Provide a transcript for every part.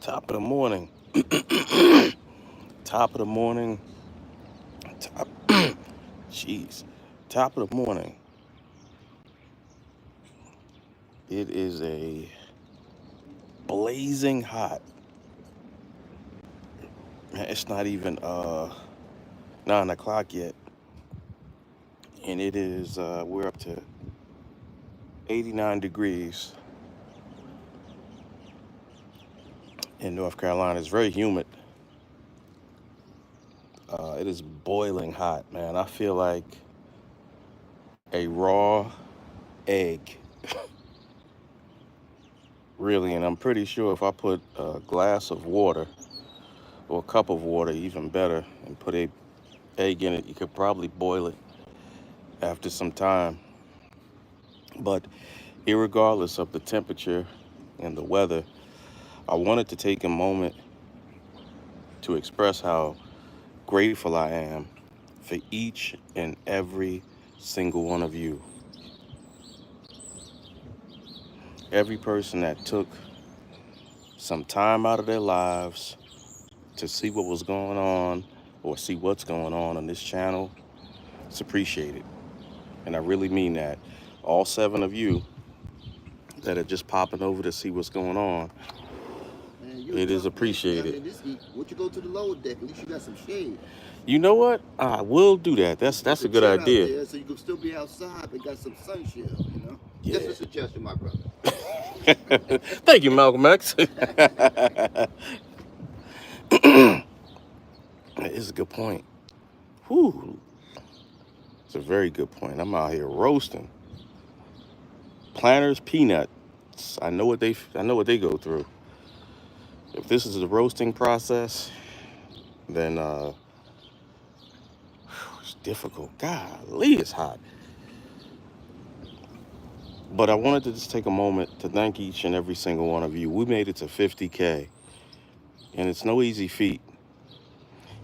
Top of the morning. Top of the morning. Top. Jeez. Top of the morning. It is a blazing hot. It's not even 9 o'clock yet, and it is. We're up to 89 degrees in North Carolina. It's very humid. It is boiling hot, man. I feel like a raw egg, really. And I'm pretty sure if I put a glass of water or a cup of water, even better, and put a egg in it, you could probably boil it after some time. But irregardless of the temperature and the weather, I wanted to take a moment to express how grateful I am for each and every single one of you. Every person that took some time out of their lives to see what was going on or see what's going on this channel, it's appreciated. And I really mean that. All 7 of you that are just popping over to see what's going on, Man, it is appreciated. Would you go to the lower deck? At least you got some shade. You know what? I will do that. That's a good idea. Out there so you can still be outside but got some sun shield, you know? Yeah. Just a suggestion, my brother. Thank you, Malcolm X. It's a good point. Whew. It's a very good point. I'm out here roasting. Planters, peanuts. I know what they go through. If this is a roasting process, then it's difficult. Golly, it's hot. But I wanted to just take a moment to thank each and every single one of you. We made it to 50K, and it's no easy feat,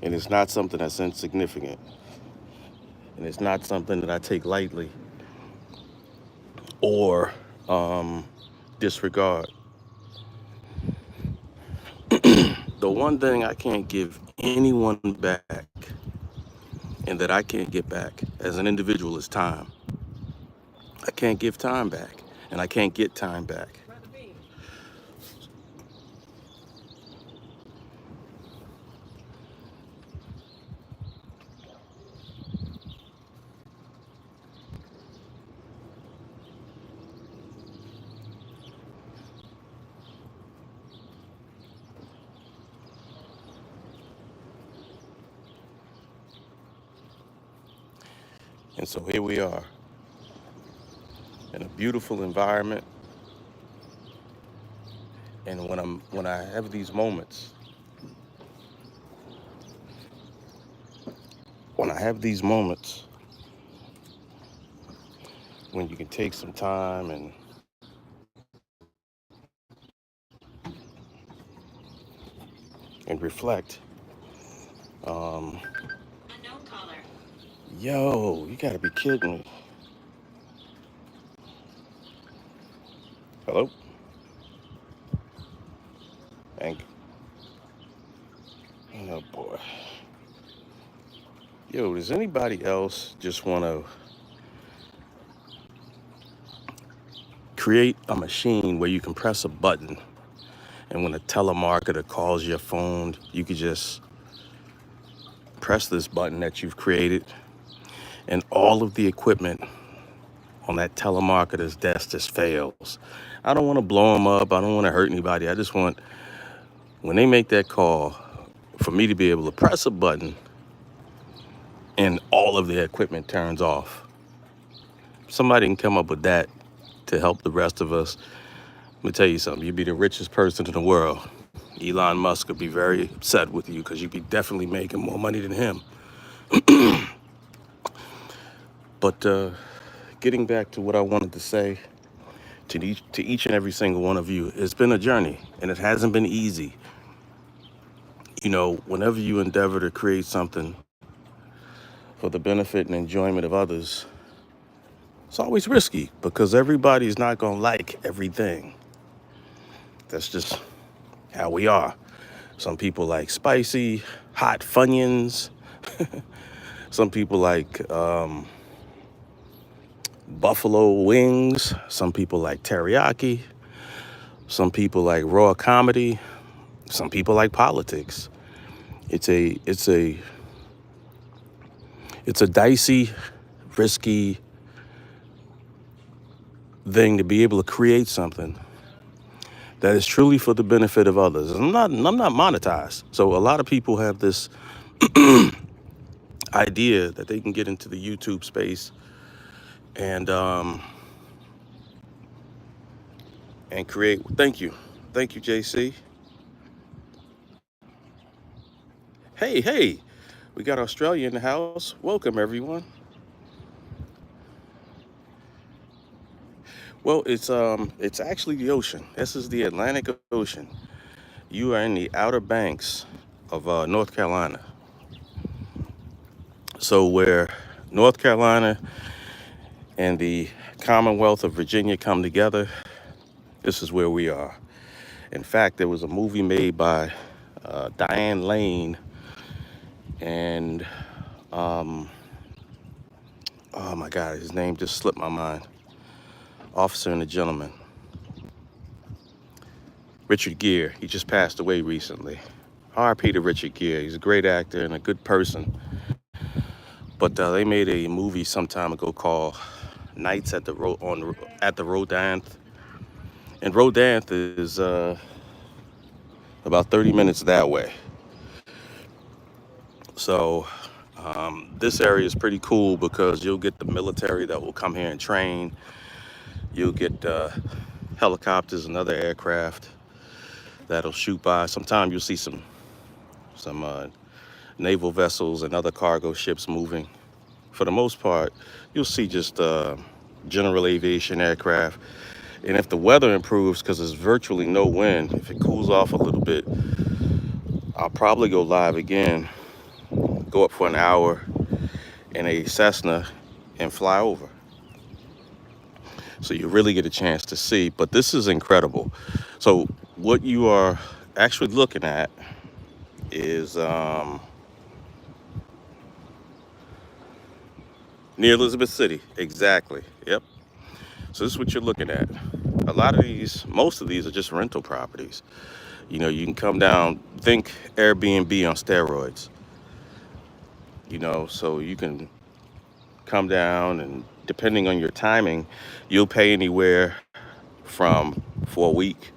and it's not something that's insignificant, and it's not something that I take lightly or disregard. The one thing I can't give anyone back and that I can't get back as an individual is time. I can't give time back, and I can't get time back. And so here we are in a beautiful environment. And when I have these moments, when you can take some time and reflect. Unknown caller. Yo, you gotta be kidding me. Hello? Thank you. Oh boy. Yo, does anybody else just want to create a machine where you can press a button, and when a telemarketer calls your phone, you could just press this button that you've created, and all of the equipment on that telemarketer's desk just fails? I don't want to blow them up. I don't want to hurt anybody. I just want, when they make that call, for me to be able to press a button and all of the equipment turns off. Somebody can come up with that to help the rest of us. Let me tell you something. You'd be the richest person in the world. Elon Musk would be very upset with you because you'd be definitely making more money than him. But getting back to what I wanted to say to each and every single one of you, it's been a journey, and it hasn't been easy. You know, whenever you endeavor to create something for the benefit and enjoyment of others, it's always risky because everybody's not going to like everything. That's just how we are. Some people like spicy, hot Funyuns. Some people like buffalo wings. Some people like teriyaki. Some people like raw comedy. Some people like politics. It's a it's a it's a dicey, risky thing to be able to create something that is truly for the benefit of others. I'm not monetized. So a lot of people have this idea that they can get into the YouTube space and create. Thank you, JC. Hey, we got Australia in the house. Welcome, everyone. Well, it's actually the ocean. This is the Atlantic Ocean. You are in the Outer Banks of North Carolina. So where North Carolina and the Commonwealth of Virginia come together, this is where we are. In fact, there was a movie made by Diane Lane and oh my God, his name just slipped my mind. Officer and a Gentleman. Richard Gere. He just passed away recently. R.I.P. to Richard Gere. He's a great actor and a good person. But they made a movie some time ago called Nights at the Rodanthe. And Rodanthe is about 30 minutes that way. So this area is pretty cool because you'll get the military that will come here and train. You'll get helicopters and other aircraft that'll shoot by. Sometimes you'll see some naval vessels and other cargo ships moving. For the most part, you'll see just general aviation aircraft. And if the weather improves, because there's virtually no wind, if it cools off a little bit, I'll probably go live again, go up for an hour in a Cessna and fly over. So you really get a chance to see. But this is incredible. So what you are actually looking at is near Elizabeth City. Exactly. Yep. So this is what you're looking at. A lot of these, most of these are just rental properties. You know, you can come down, think Airbnb on steroids. You know, so you can come down and depending on your timing, you'll pay anywhere from for a week,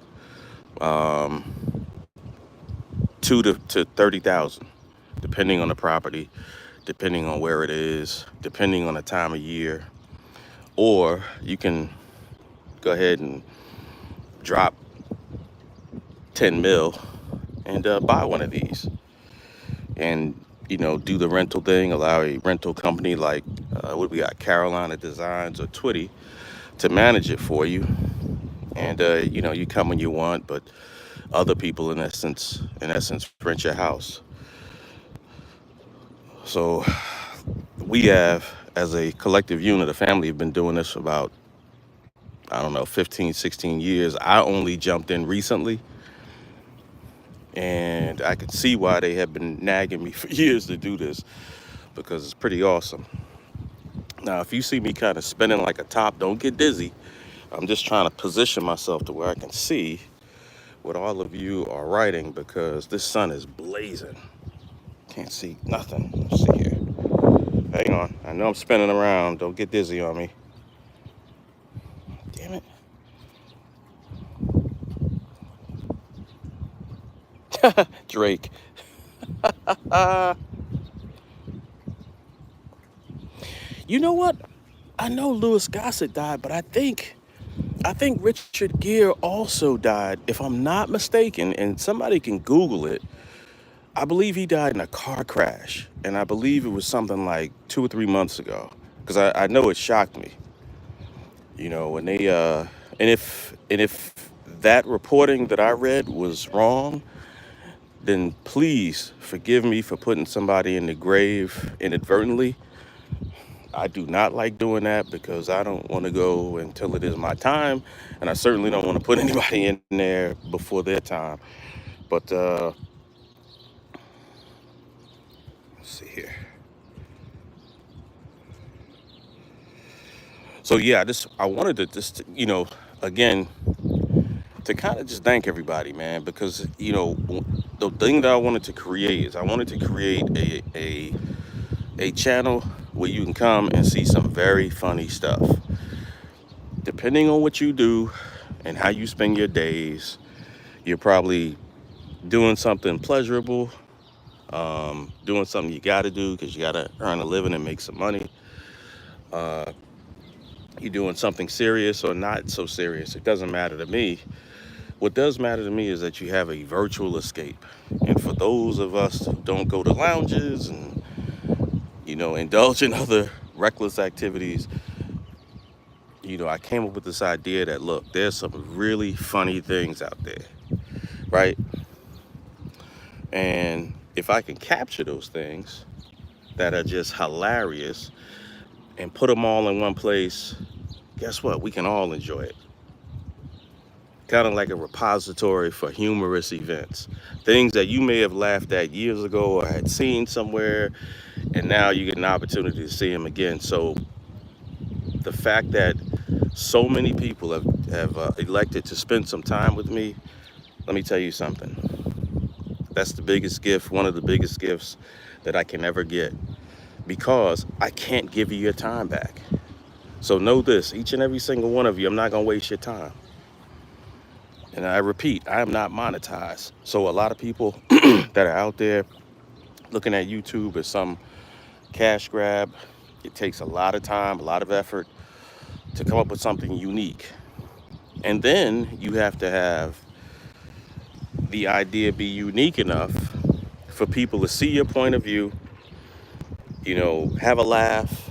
to 30,000, depending on the property, depending on where it is, depending on the time of year. Or you can go ahead and drop 10 mil and buy one of these and do the rental thing, allow a rental company like what we got, Carolina Designs or Twitty, to manage it for you. And you come when you want, but other people in essence rent your house. So we have, as a collective unit, a family, have been doing this for about, I don't know, 15, 16 years. I only jumped in recently, and I could see why they have been nagging me for years to do this, because it's pretty awesome. Now, if you see me kind of spinning like a top, don't get dizzy. I'm just trying to position myself to where I can see what all of you are writing, because this sun is blazing. Can't see nothing. Let's see here. Hang on. I know I'm spinning around. Don't get dizzy on me. Damn it. Drake. You know what? I know Louis Gossett died, but I think Richard Gere also died, if I'm not mistaken, and somebody can Google it. I believe he died in a car crash, and I believe it was something like 2 or 3 months ago, because I know it shocked me. When they and if that reporting that I read was wrong, then please forgive me for putting somebody in the grave inadvertently. I do not like doing that because I don't want to go until it is my time, and I certainly don't want to put anybody in there before their time. But let's see here. So yeah, I wanted to just again to kind of just thank everybody, man, because the thing that I wanted to create is I wanted to create a channel where you can come and see some very funny stuff. Depending on what you do and how you spend your days, you're probably doing something pleasurable, doing something you got to do because you got to earn a living and make some money. Uh, you're doing something serious or not so serious. It doesn't matter to me. What does matter to me is that you have a virtual escape. And for those of us who don't go to lounges and, indulge in other reckless activities, I came up with this idea that, look, there's some really funny things out there, right? And if I can capture those things that are just hilarious and put them all in one place, guess what? We can all enjoy it. Kind of like a repository for humorous events. Things that you may have laughed at years ago or had seen somewhere, and now you get an opportunity to see them again. So the fact that so many people have elected to spend some time with me, let me tell you something. That's the biggest gift, one of the biggest gifts that I can ever get, because I can't give you your time back. So know this, each and every single one of you, I'm not going to waste your time. And I repeat, I am not monetized. So a lot of people that are out there looking at YouTube as some cash grab, it takes a lot of time, a lot of effort to come up with something unique. And then you have to have the idea be unique enough for people to see your point of view, have a laugh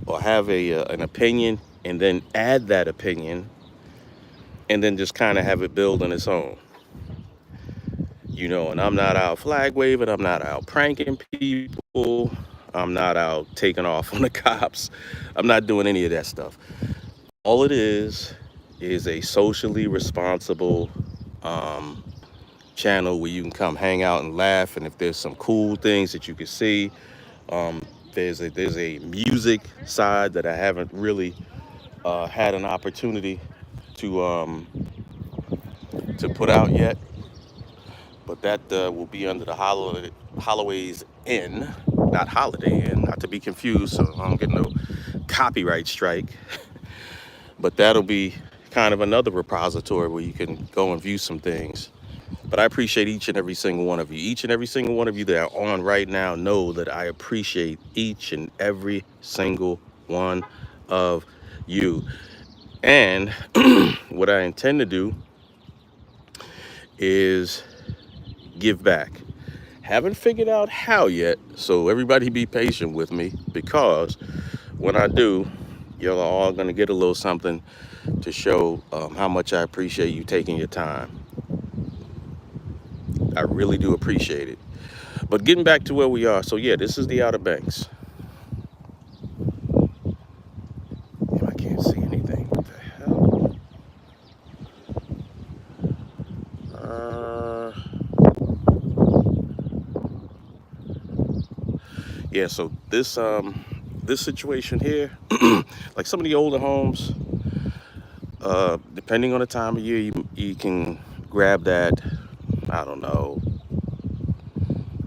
or have an opinion, and then add that opinion, and then just kind of have it build on its own. And I'm not out flag waving, I'm not out pranking people, I'm not out taking off on the cops, I'm not doing any of that stuff. All it is a socially responsible um, channel where you can come hang out and laugh, and if there's some cool things that you can see, um, there's a music side that I haven't really had an opportunity to put out yet, but that will be under the Holloway's Inn, not Holiday Inn, not to be confused, so I don't get no copyright strike. But that'll be kind of another repository where you can go and view some things. But I appreciate each and every single one of you. Each and every single one of you that are on right now know that I appreciate each and every single one of you. And what I intend to do is give back. Haven't figured out how yet, so everybody be patient with me, because when I do, you're all going to get a little something to show how much I appreciate you taking your time. I really do appreciate it. But getting back to where we are, so yeah, this is the Outer Banks. Damn, I can't see anything. What the hell? Yeah, so this situation here, like some of the older homes, depending on the time of year, you can grab that, I don't know,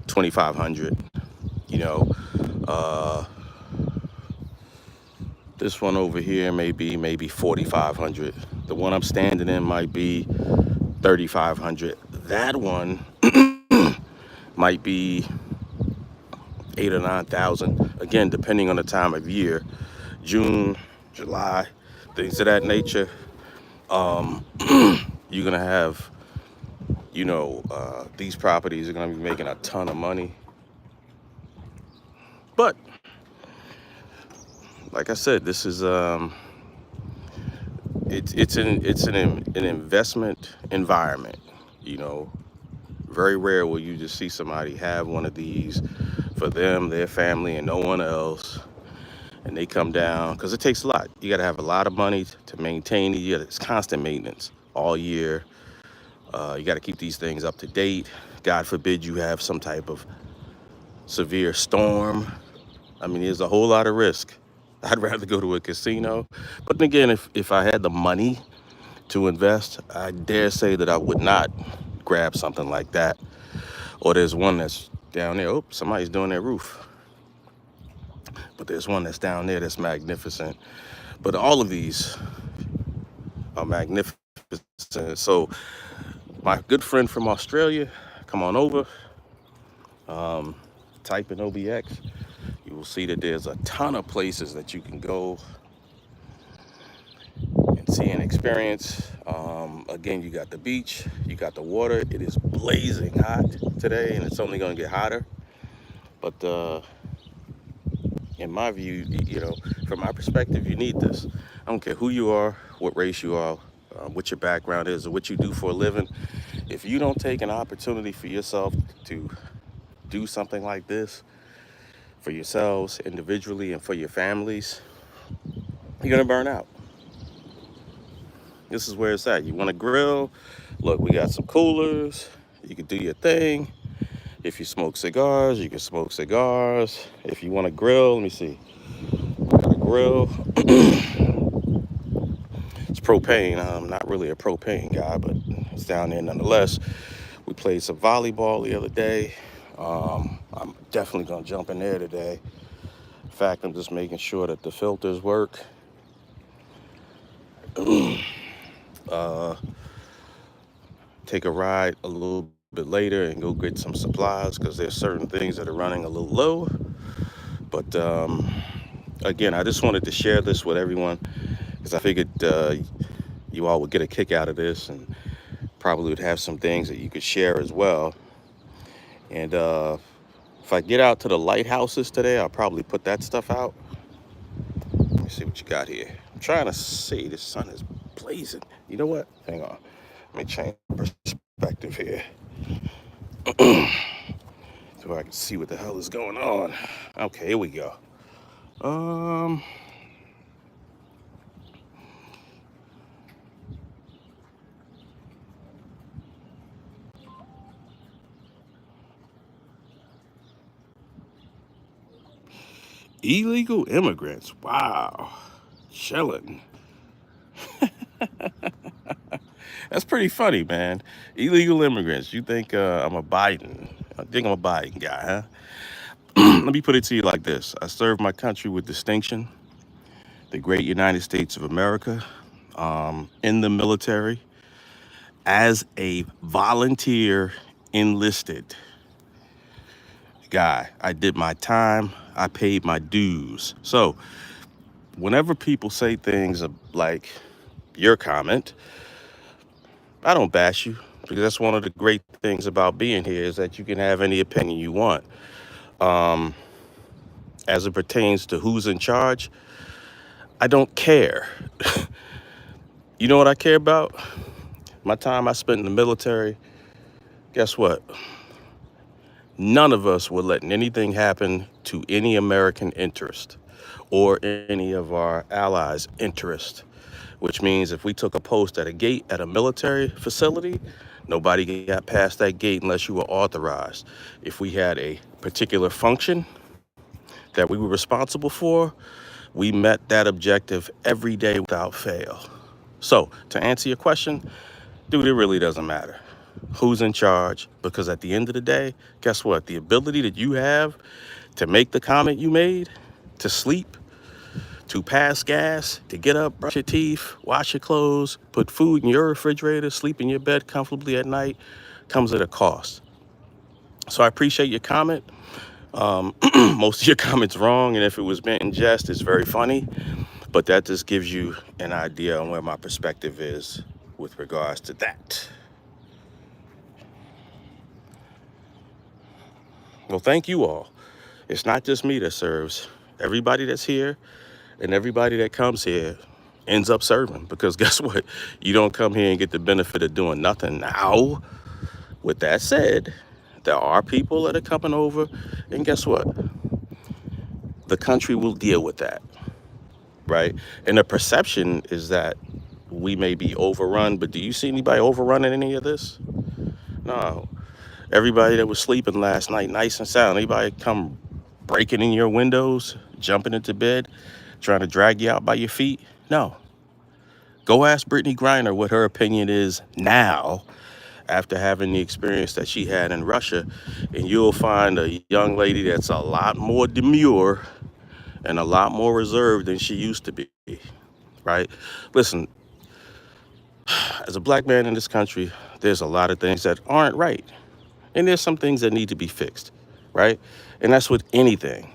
2,500. You know, uh, this one over here may be maybe 4,500. The one I'm standing in might be 3,500. That one might be 8 or 9,000. Again, depending on the time of year, June, July, things of that nature. You're gonna have, these properties are gonna be making a ton of money. But like I said, this is it's an investment environment. You know, very rare will you just see somebody have one of these for them, their family, and no one else. And they come down because it takes a lot. You got to have a lot of money to maintain it. It's constant maintenance all year. You got to keep these things up to date. God forbid you have some type of severe storm. I mean, there's a whole lot of risk. I'd rather go to a casino. But then again, if I had the money to invest, I dare say that I would not grab something like that. Or there's one that's down there. Oh, somebody's doing their roof. But there's one that's down there that's magnificent. But all of these are magnificent. So my good friend from Australia, come on over, type in OBX. You will see that there's a ton of places that you can go and see and experience. Again, you got the beach, you got the water. It is blazing hot today, and it's only going to get hotter. But in my view, from my perspective, you need this. I don't care who you are, what race you are, what your background is, or what you do for a living. If you don't take an opportunity for yourself to do something like this for yourselves individually and for your families, you're gonna burn out. This is where it's at. You want to grill? Look, we got some coolers. You can do your thing. If you smoke cigars, you can smoke cigars. If you want to grill, let me see. Got a grill. It's propane. I'm not really a propane guy, but it's down there nonetheless. We played some volleyball the other day. I'm definitely gonna jump in there today. In fact, I'm just making sure that the filters work. Take a ride a little bit later and go get some supplies because there's certain things that are running a little low. But again, I just wanted to share this with everyone because I figured you all would get a kick out of this and probably would have some things that you could share as well. And if I get out to the lighthouses today, I'll probably put that stuff out. Let me see what you got here. I'm trying to see. The sun is blazing. You know what? Hang on. Let me change perspective here so I can see what the hell is going on. Okay, here we go. Um, Illegal immigrants. Wow. Chilling. That's pretty funny, man. Illegal immigrants. You think I'm a Biden? I think I'm a Biden guy, huh? Let me put it to you like this. I served my country with distinction, the great United States of America, in the military as a volunteer enlisted guy. I did my time. I paid my dues. So whenever people say things like your comment, I don't bash you because that's one of the great things about being here is that you can have any opinion you want. As it pertains to who's in charge, I don't care. You know what I care about? My time I spent in the military, guess what? None of us were letting anything happen to any American interest or any of our allies' interest, which means if we took a post at a gate at a military facility, nobody got past that gate unless you were authorized. If we had a particular function that we were responsible for, we met that objective every day without fail. So to answer your question, dude, it really doesn't matter who's in charge, because at the end of the day, guess what? The ability that you have to make the comment you made, to sleep, to pass gas, to get up, brush your teeth, wash your clothes, put food in your refrigerator, sleep in your bed comfortably at night, comes at a cost. So I appreciate your comment. Most of your comments wrong, and if it was meant in jest, it's very funny. But that just gives you an idea on where my perspective is with regards to that. Well, thank you all. It's not just me that serves. Everybody that's here and everybody that comes here ends up serving, because guess what? You don't come here and get the benefit of doing nothing. Now, with that said, there are people that are coming over, and guess what? The country will deal with that, right? And the perception is that we may be overrun, but do you see anybody overrunning any of this? No. Everybody that was sleeping last night, nice and sound, anybody come breaking in your windows, jumping into bed, trying to drag you out by your feet? No. Go ask Brittany Griner what her opinion is now after having the experience that she had in Russia, and you'll find a young lady that's a lot more demure and a lot more reserved than she used to be, right? Listen, as a black man in this country, there's a lot of things that aren't right, and there's some things that need to be fixed, right? And that's with anything.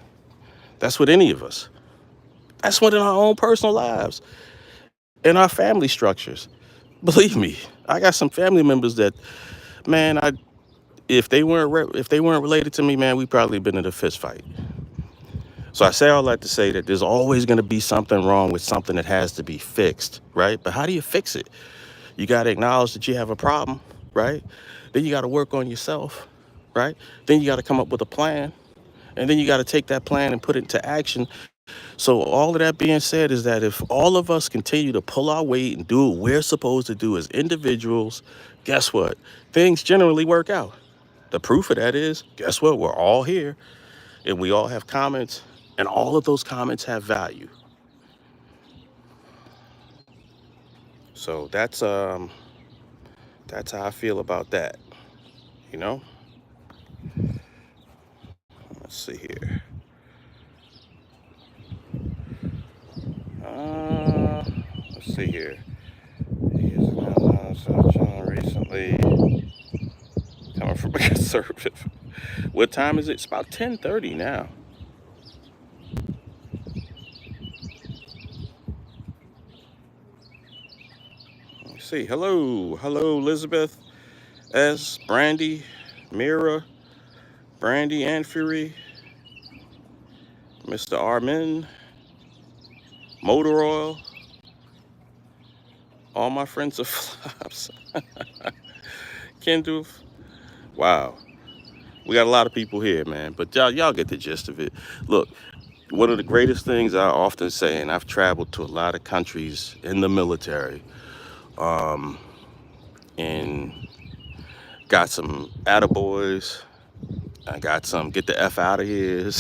That's with any of us. That's within our own personal lives and our family structures. Believe me, I got some family members that, man, if they weren't related to me, man, we probably been in a fist fight. So I say all that to say that there's always going to be something wrong with something that has to be fixed, right? But how do you fix it? You got to acknowledge that you have a problem, right? Then you got to work on yourself, right? Then you got to come up with a plan, and then you got to take that plan and put it into action. So all of that being said is that if all of us continue to pull our weight and do what we're supposed to do as individuals, guess what? Things generally work out. The proof of that is, guess what? We're all here and we all have comments, and all of those comments have value. So that's how I feel about that. You know? Let's see here. Uh, let's see here. He is recently coming from a conservative. What time is it? It's about 10:30 now. Let's see. Hello, Elizabeth S. Brandy, Mira, Brandy and Fury, Mr. Armin, Motor Oil, all my friends are flops. Kendall. Wow. We got a lot of people here, man. But y'all get the gist of it. Look, one of the greatest things I often say, and I've traveled to a lot of countries in the military, and got some attaboys. I got some get the F out of here.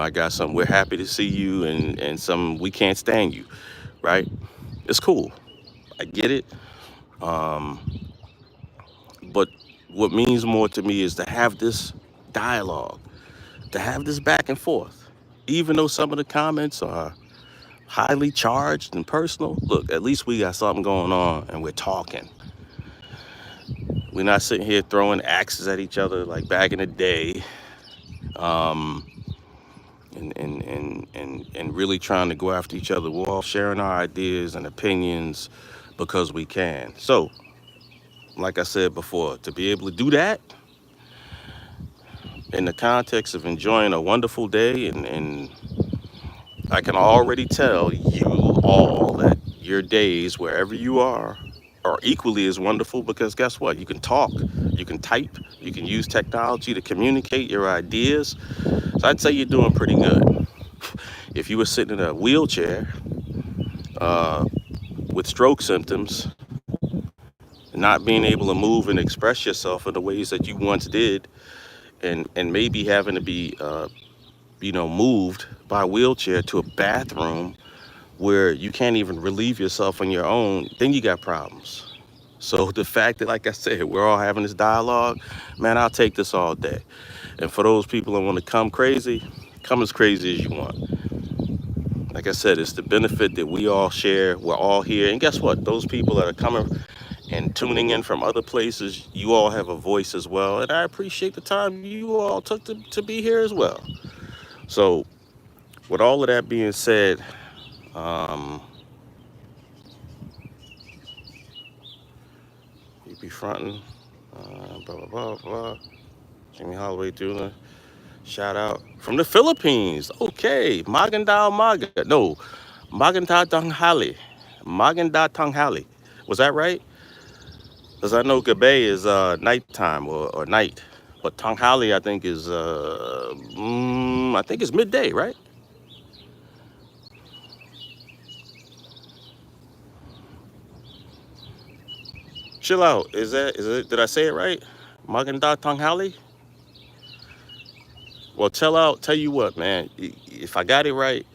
I got some we're happy to see you, and some we can't stand you, right? It's cool. I get it. Um, but what means more to me is to have this dialogue, to have this back and forth. Even though some of the comments are highly charged and personal, look, at least we got something going on and we're talking. We're not sitting here throwing axes at each other like back in the day, um, and really trying to go after each other. We're all sharing our ideas and opinions because we can. So, like I said before, to be able to do that in the context of enjoying a wonderful day, and I can already tell you all that your days, wherever you are equally as wonderful because guess what? You can talk, you can type, you can use technology to communicate your ideas. So I'd say you're doing pretty good. If you were sitting in a wheelchair uh, with stroke symptoms, not being able to move and express yourself in the ways that you once did, and maybe having to be moved by a wheelchair to a bathroom where you can't even relieve yourself on your own, then you got problems. So the fact that, like I said, we're all having this dialogue, man, I'll take this all day. And for those people that want to come as crazy as you want. Like I said, it's the benefit that we all share. We're all here. And guess what? Those people that are coming and tuning in from other places, you all have a voice as well. And I appreciate the time you all took to be here as well. So with all of that being said, um, you be fronting, blah, blah, blah, blah. Jimmy Holloway doing shout out from the Philippines. Okay, Magandang Maga. No, Maganda Tanghali. Maganda Tanghali. Was that right? Because I know Gabe is nighttime or night, but Tanghali I think is I think it's midday, right? Chill out. Is it? Did I say it right? Maganda Tanghali? Well, tell you what, man. If I got it right,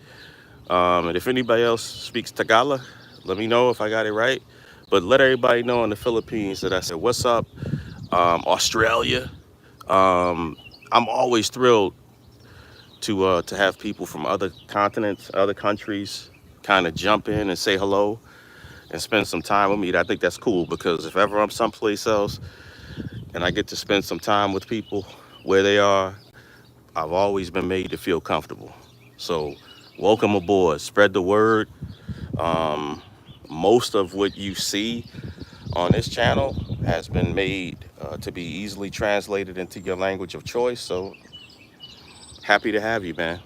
and if anybody else speaks Tagalog, let me know if I got it right. But let everybody know in the Philippines that I said, what's up, Australia. Um, I'm always thrilled to have people from other continents, other countries, kind of jump in and say hello and spend some time with me. I think that's cool because if ever I'm someplace else and I get to spend some time with people where they are, I've always been made to feel comfortable. So, welcome aboard. Spread the word. Um, Most of what you see on this channel has been made to be easily translated into your language of choice. So, happy to have you, man.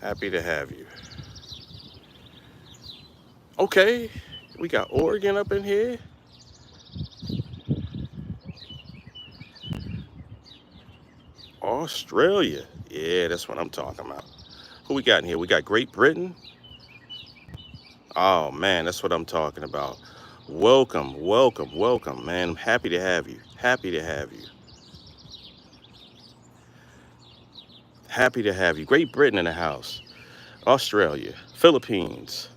Happy to have you. Okay, we got Oregon up in here. Australia. Yeah, that's what I'm talking about. Who we got in here? We got Great Britain. Oh man, that's what I'm talking about. Welcome, welcome, welcome, man. I'm happy to have you. Happy to have you. Happy to have you. Great Britain in the house. Australia, Philippines.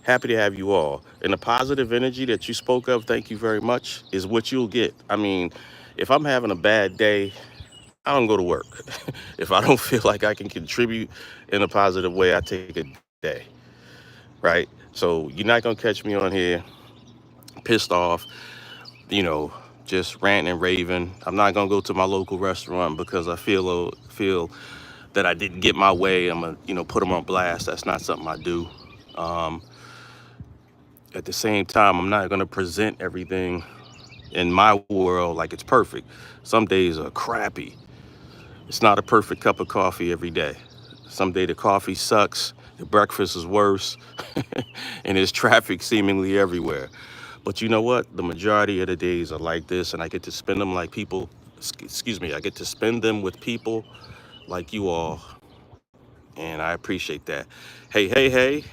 Happy to have you all. And the positive energy that you spoke of, thank you very much, is what you'll get. I mean, if I'm having a bad day, I don't go to work. If I don't feel like I can contribute in a positive way, I take a day, right? So you're not gonna catch me on here pissed off, you know, just ranting and raving. I'm not gonna go to my local restaurant because I feel that I didn't get my way. I'm gonna, put them on blast. That's not something I do. Um, at the same time, I'm not gonna present everything in my world like it's perfect. Some days are crappy. It's not a perfect cup of coffee every day. Some day the coffee sucks, the breakfast is worse, and there's traffic seemingly everywhere. But you know what? The majority of the days are like this, and I get to spend them like people, excuse me, I get to spend them with people like you all, and I appreciate that. Hey, hey, hey,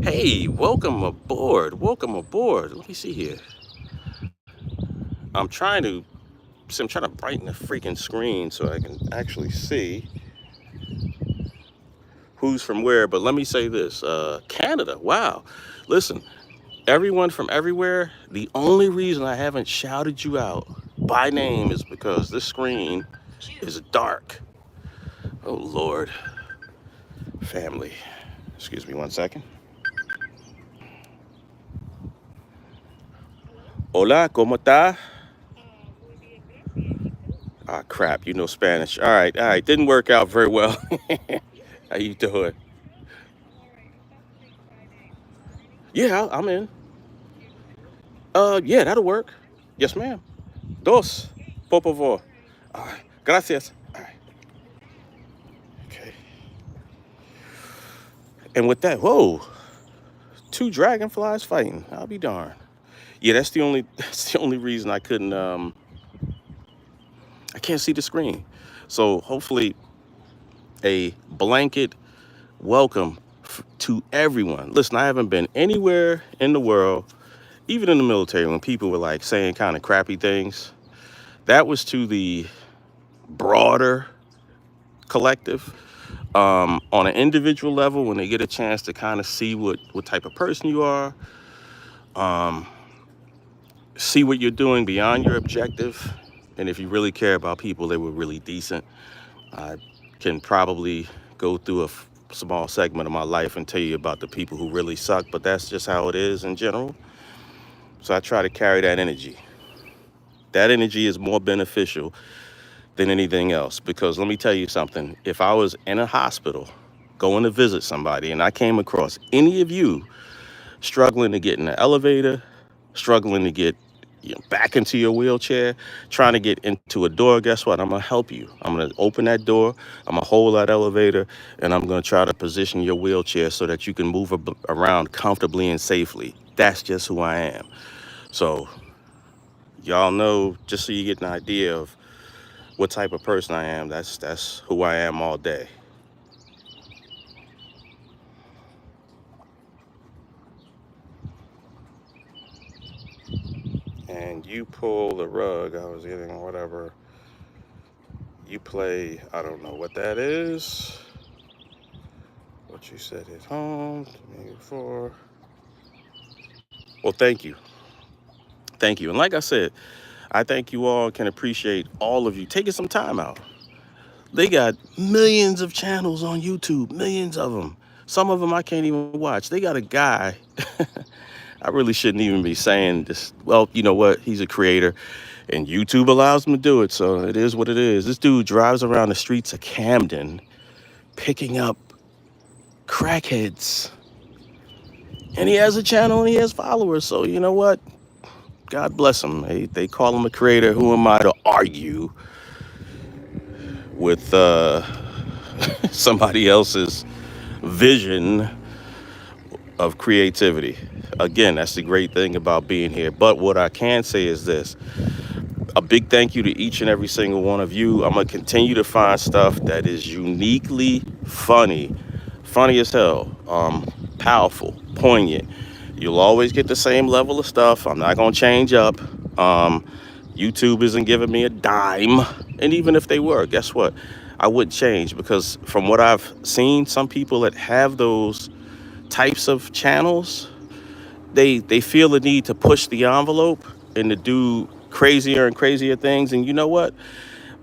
hey, welcome aboard, welcome aboard. Let me see here. I'm trying to, I'm trying to brighten the freaking screen so I can actually see who's from where. But let me say this, Canada, wow. Listen, everyone from everywhere, the only reason I haven't shouted you out by name is because this screen is dark. Oh, Lord. Family. Excuse me 1 second. Hola, ¿cómo está? Ah, crap, you know Spanish. All right. Didn't work out very well. How you doing? Yeah, I'm in. Yeah, that'll work. Yes, ma'am. Dos, por favor. All right. Gracias. All right. Okay. And with that, whoa, two dragonflies fighting. I'll be darned. Yeah, that's the only that's the only reason I couldn't I can't see the screen. So hopefully a blanket welcome to everyone. Listen, I haven't been anywhere in the world, even in the military, when people were like saying kind of crappy things. That was to the broader collective. On an individual level, when they get a chance to kind of see what type of person you are, um, see what you're doing beyond your objective, and if you really care about people, they were really decent. I can probably go through a small segment of my life and tell you about the people who really suck, but that's just how it is in general. So I try to carry that energy. That energy is more beneficial than anything else because let me tell you something. If I was in a hospital going to visit somebody and I came across any of you struggling to get in the elevator, struggling to get back into your wheelchair, trying to get into a door, guess what? I'm gonna help you. I'm gonna open that door, I'm gonna hold that elevator, and I'm gonna try to position your wheelchair so that you can move around comfortably and safely. That's just who I am. So y'all know, just so you get an idea of what type of person I am. That's who I am all day. And you pull the rug. I was getting whatever. You play. I don't know what that is. What you said is home. Maybe before. Well, thank you. Thank you. And like I said, I thank you all. Can appreciate all of you taking some time out. They got millions of channels on YouTube, millions of them. Some of them I can't even watch. They got a guy. I really shouldn't even be saying this. Well, you know what? He's a creator, and YouTube allows him to do it, so it is what it is. This dude drives around the streets of Camden picking up crackheads, and he has a channel and he has followers. So you know what? God bless him. They call him a creator. Who am I to argue with somebody else's vision of creativity? Again, that's the great thing about being here. But what I can say is this: a big thank you to each and every single one of you. I'm gonna continue to find stuff that is uniquely funny, funny as hell, powerful, poignant. You'll always get the same level of stuff. I'm not gonna change up. Um, YouTube isn't giving me a dime, and even if they were, guess what? I wouldn't change, because from what I've seen, some people that have those types of channels, they feel the need to push the envelope and to do crazier and crazier things. And you know what?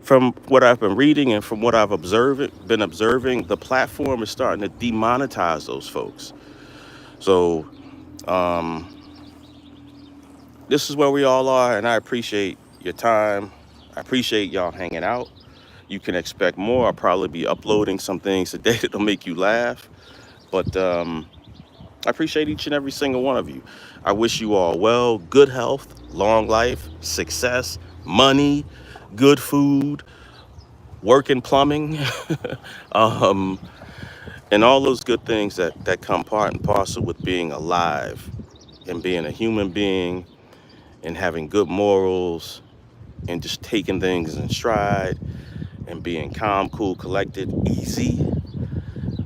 From what I've been reading and from what I've been observing, the platform is starting to demonetize those folks. So this is where we all are, and I appreciate your time. I appreciate y'all hanging out. You can expect more. I'll probably be uploading some things today that'll make you laugh. But I appreciate each and every single one of you. I wish you all well, good health, long life, success, money, good food, work in plumbing, um, and all those good things that come part and parcel with being alive and being a human being and having good morals and just taking things in stride and being calm, cool, collected, easy.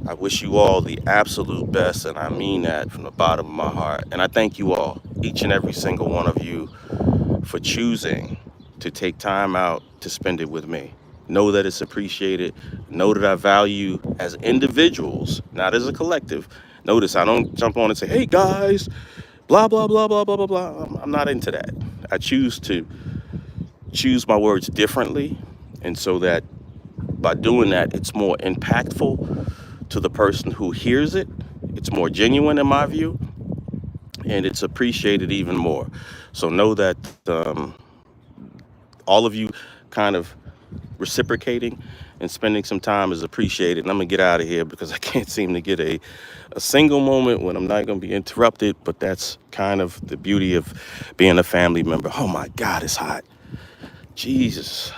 I wish you all the absolute best, and I mean that from the bottom of my heart. And I thank you all, each and every single one of you, for choosing to take time out to spend it with me. Know that it's appreciated. Know that I value as individuals, not as a collective. Notice I don't jump on and say, hey guys, blah, blah, blah, blah, blah, blah, blah. I'm not into that. I choose my words differently. And so that by doing that, it's more impactful to the person who hears it. It's more genuine in my view, and it's appreciated even more. So know that um, all of you kind of reciprocating and spending some time is appreciated. And I'm gonna get out of here because I can't seem to get a single moment when I'm not gonna be interrupted. But that's kind of the beauty of being a family member. Oh my God, it's hot. Jesus.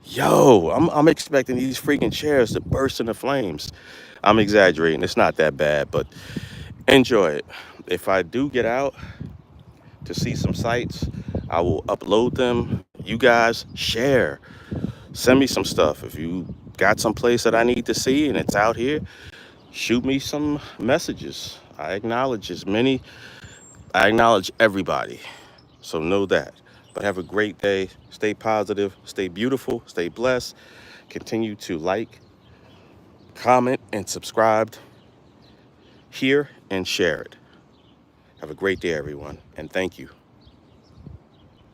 Yo, I'm expecting these freaking chairs to burst into flames. I'm exaggerating. It's not that bad, but enjoy it. If I do get out to see some sights, I will upload them. You guys share. Send me some stuff. If you got some place that I need to see and it's out here, shoot me some messages. I acknowledge everybody. So know that. But have a great day. Stay positive, stay beautiful, stay blessed. Continue to like, comment, and subscribe here and share it. Have a great day, everyone, and thank you.